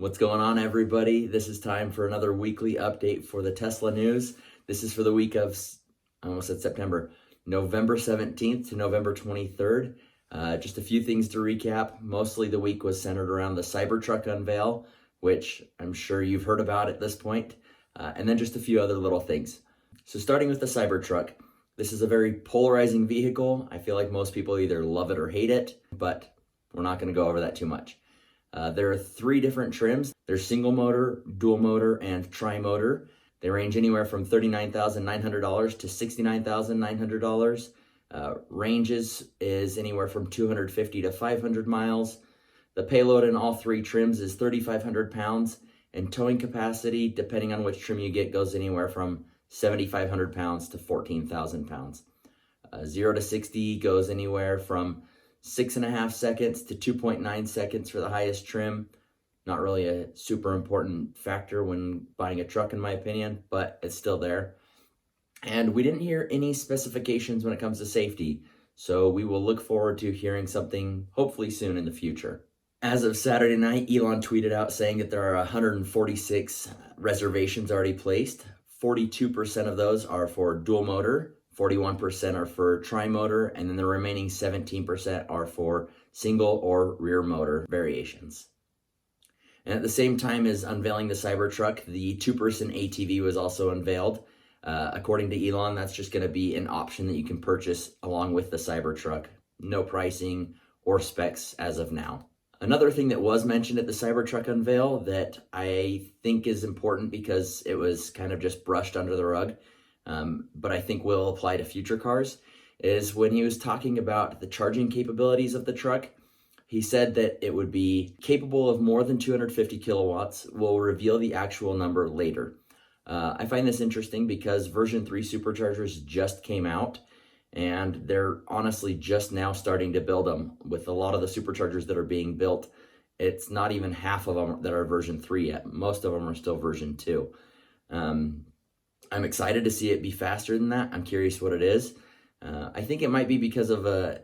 What's going on, everybody? This is time for another weekly update for the Tesla news. This is for the week of, I almost said September, November 17th to November 23rd. Just a few things to recap. Mostly the week was centered around the Cybertruck unveil, which I'm sure you've heard about at this point, and then just a few other little things. So starting with the Cybertruck, this is a very polarizing vehicle. I feel like most people either love it or hate it, but we're not going to go over that too much. There are three different trims. There's single motor, dual motor, and tri-motor. They range anywhere from $39,900 to $69,900. Ranges is anywhere from 250 to 500 miles. The payload in all three trims is 3,500 pounds, and towing capacity, depending on which trim you get, goes anywhere from 7,500 pounds to 14,000 pounds. 0 to 60 goes anywhere from 6.5 seconds to 2.9 seconds for the highest trim. Not really a super important factor when buying a truck, in my opinion, but it's still there. And we didn't hear any specifications when it comes to safety, so we will look forward to hearing something hopefully soon in the future. As of Saturday night, Elon tweeted out saying that there are 146 reservations already placed. 42% of those are for dual motor, 41% are for tri-motor, and then the remaining 17% are for single or rear motor variations. And at the same time as unveiling the Cybertruck, the two-person ATV was also unveiled. According to Elon, that's just going to be an option that you can purchase along with the Cybertruck. No pricing or specs as of now. Another thing that was mentioned at the Cybertruck unveil that I think is important because it was kind of just brushed under the rug, but I think will apply to future cars, is when he was talking about the charging capabilities of the truck. He said that it would be capable of more than 250 kilowatts. We'll reveal the actual number later. I find this interesting because version 3 superchargers just came out, and they're honestly just now starting to build them. With a lot of the superchargers that are being built, it's not even half of them that are version 3 yet. Most of them are still version 2. I'm excited to see it be faster than that. I'm curious what it is. I think it might be because of a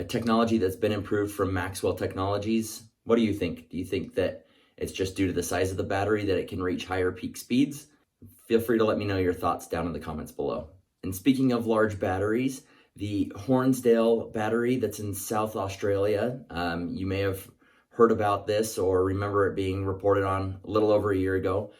technology that's been improved from Maxwell Technologies. What do you think? Do you think that it's just due to the size of the battery that it can reach higher peak speeds? Feel free to let me know your thoughts down in the comments below. And speaking of large batteries, the Hornsdale Battery that's in South Australia, you may have heard about this or remember it being reported on a little over a year ago.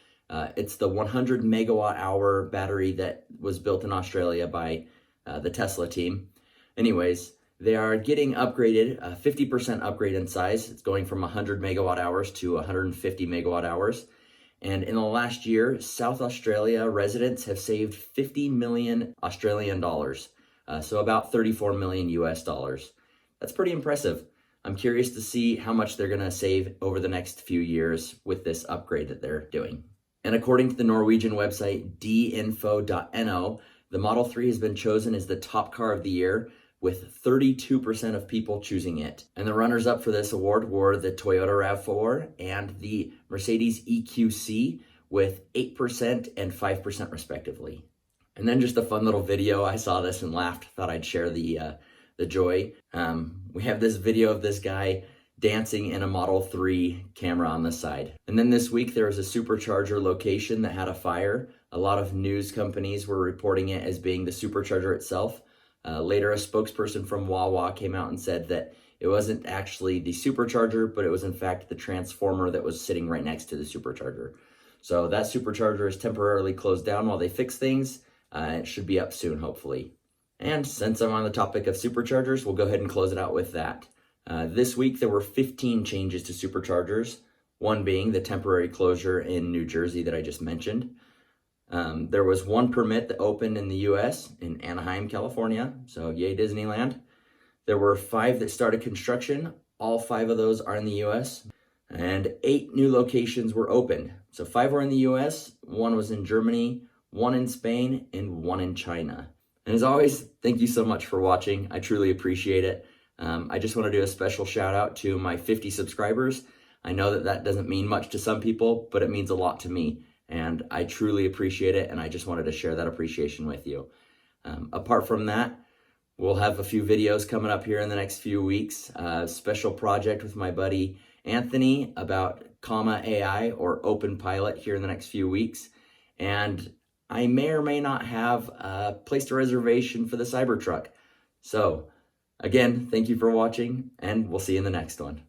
It's the 100 megawatt hour battery that was built in Australia by the Tesla team. Anyways, they are getting upgraded, a 50% upgrade in size. It's going from 100 megawatt hours to 150 megawatt hours. And in the last year, South Australia residents have saved 50 million Australian dollars. So about 34 million US dollars. That's pretty impressive. I'm curious to see how much they're going to save over the next few years with this upgrade that they're doing. And according to the Norwegian website dinfo.no, the Model 3 has been chosen as the top car of the year, with 32% of people choosing it. And the runners-up for this award were the Toyota RAV4 and the Mercedes EQC with 8% and 5% respectively. And then just a fun little video. I saw this and laughed, thought I'd share the joy. We have this video of this guy dancing in a Model 3 camera on the side. And then this week there was a supercharger location that had a fire. A lot of news companies were reporting it as being the supercharger itself. Later, a spokesperson from Wawa came out and said that it wasn't actually the supercharger, but it was in fact the transformer that was sitting right next to the supercharger. So that supercharger is temporarily closed down while they fix things. It should be up soon, hopefully. And since I'm on the topic of superchargers, we'll go ahead and close it out with that. This week, there were 15 changes to superchargers, one being the temporary closure in New Jersey that I just mentioned. There was one permit that opened in the US in Anaheim, California, so yay Disneyland. There were 5 that started construction. All 5 of those are in the US. And 8 new locations were opened. So 5 were in the US, 1 was in Germany, 1 in Spain, and 1 in China. And as always, thank you so much for watching. I truly appreciate it. I just want to do a special shout out to my 50 subscribers. I know that that doesn't mean much to some people, but it means a lot to me. And I truly appreciate it, and I just wanted to share that appreciation with you. Apart from that, we'll have a few videos coming up here in the next few weeks. A special project with my buddy Anthony about Comma AI or Open Pilot here in the next few weeks. And I may or may not have placed a reservation for the Cybertruck. So again, thank you for watching, and we'll see you in the next one.